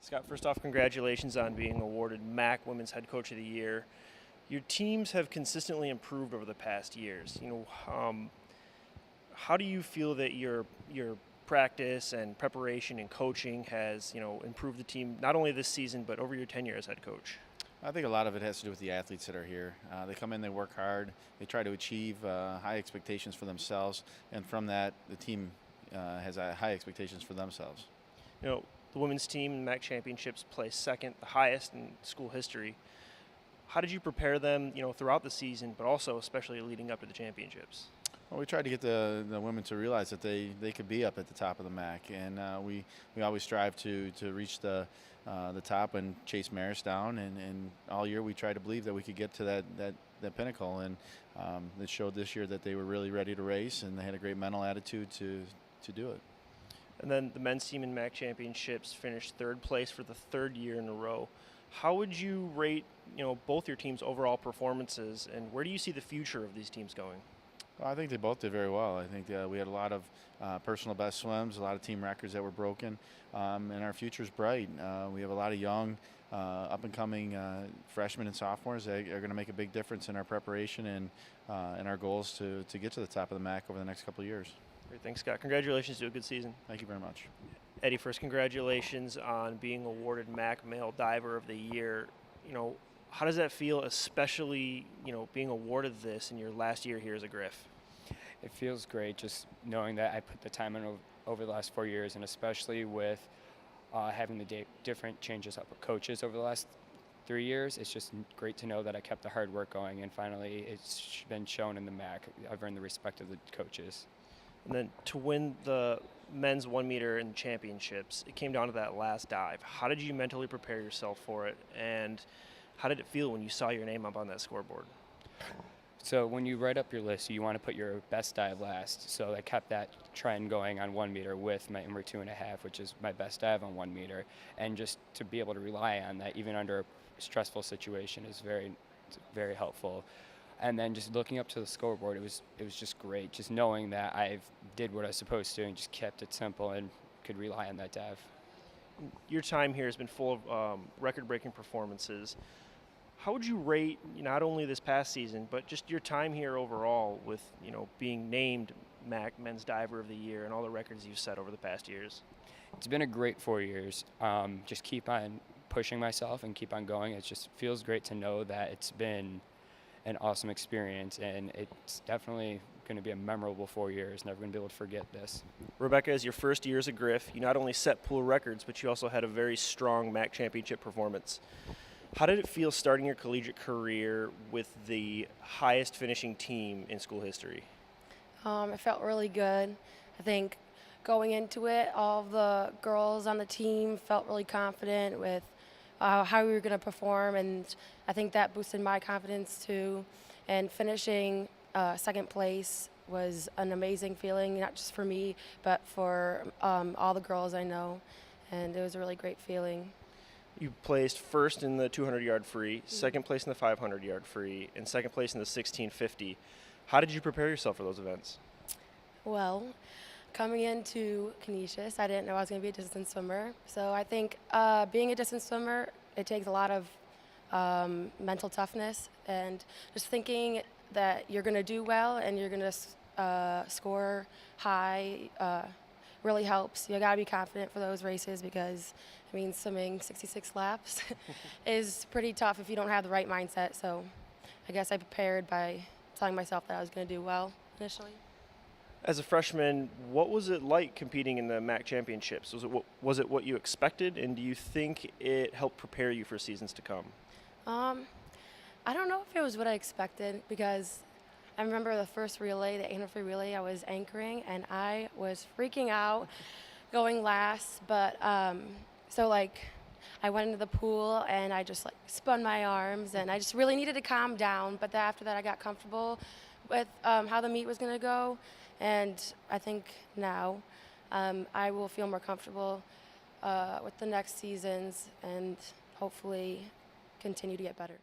Scott, first off, congratulations on being awarded MAAC Women's Head Coach of the Year. Your teams have consistently improved over the past years. How do you feel that your practice and preparation and coaching has improved the team not only this season but over your tenure as head coach? I think a lot of it has to do with the athletes that are here. They come in, they work hard, they try to achieve high expectations for themselves, and from that, the team has high expectations for themselves. The women's team in MAAC championships placed second, the highest in school history. How did you prepare them, throughout the season, but also especially leading up to the championships? Well, we tried to get the women to realize that they could be up at the top of the MAAC, and we always strive to reach the top and chase Marist down, and all year we tried to believe that we could get to that pinnacle, and it showed this year that they were really ready to race, and they had a great mental attitude to do it. And then the men's team in MAAC championships finished third place for the third year in a row. How would you rate, both your teams' overall performances, and where do you see the future of these teams going? Well, I think they both did very well. I think we had a lot of personal best swims, a lot of team records that were broken, and our future's bright. We have a lot of young, up-and-coming freshmen and sophomores that are going to make a big difference in our preparation and our goals to get to the top of the MAAC over the next couple of years. Great, thanks, Scott. Congratulations to a good season. Thank you very much. Eddie, first, congratulations on being awarded MAAC Male Diver of the Year. How does that feel, especially, being awarded this in your last year here as a Griff? It feels great just knowing that I put the time in over the last 4 years, and especially with having the different changes up with coaches over the last 3 years. It's just great to know that I kept the hard work going, and finally it's been shown in the MAAC. I've earned the respect of the coaches. And then to win the men's 1 meter in championships, it came down to that last dive. How did you mentally prepare yourself for it, and how did it feel when you saw your name up on that scoreboard? So when you write up your list, you want to put your best dive last. So I kept that trend going on 1 meter with my number 2.5, which is my best dive on 1 meter. And just to be able to rely on that, even under a stressful situation, is very, very helpful. And then just looking up to the scoreboard, it was just great. Just knowing that I did what I was supposed to and just kept it simple and could rely on that dive. Your time here has been full of record-breaking performances. How would you rate not only this past season, but just your time here overall with being named MAAC Men's Diver of the Year and all the records you've set over the past years? It's been a great 4 years. Just keep on pushing myself and keep on going. It just feels great to know that it's been an awesome experience, and it's definitely going to be a memorable 4 years. Never going to be able to forget this. Rebecca, as your first year as a Griff, you not only set pool records, but you also had a very strong MAAC championship performance. How did it feel starting your collegiate career with the highest finishing team in school history? It felt really good. I think going into it, all of the girls on the team felt really confident with how we were going to perform, and I think that boosted my confidence too. And finishing second place was an amazing feeling, not just for me, but for all the girls I know, and it was a really great feeling. You placed first in the 200-yard free, second place in the 500-yard free, and second place in the 1650. How did you prepare yourself for those events? Well, coming into Canisius, I didn't know I was going to be a distance swimmer. So I think being a distance swimmer, it takes a lot of mental toughness and just thinking that you're going to do well and you're going to score high really helps. You got to be confident for those races because, swimming 66 laps is pretty tough if you don't have the right mindset. So I guess I prepared by telling myself that I was going to do well initially. As a freshman, what was it like competing in the MAAC championships? Was it what you expected, and do you think it helped prepare you for seasons to come? I don't know if it was what I expected because I remember the first relay, the 800 free relay, I was anchoring and I was freaking out going last, but I went into the pool and I just spun my arms and I just really needed to calm down, but after that I got comfortable with how the meet was going to go. And I think now I will feel more comfortable with the next seasons and hopefully continue to get better.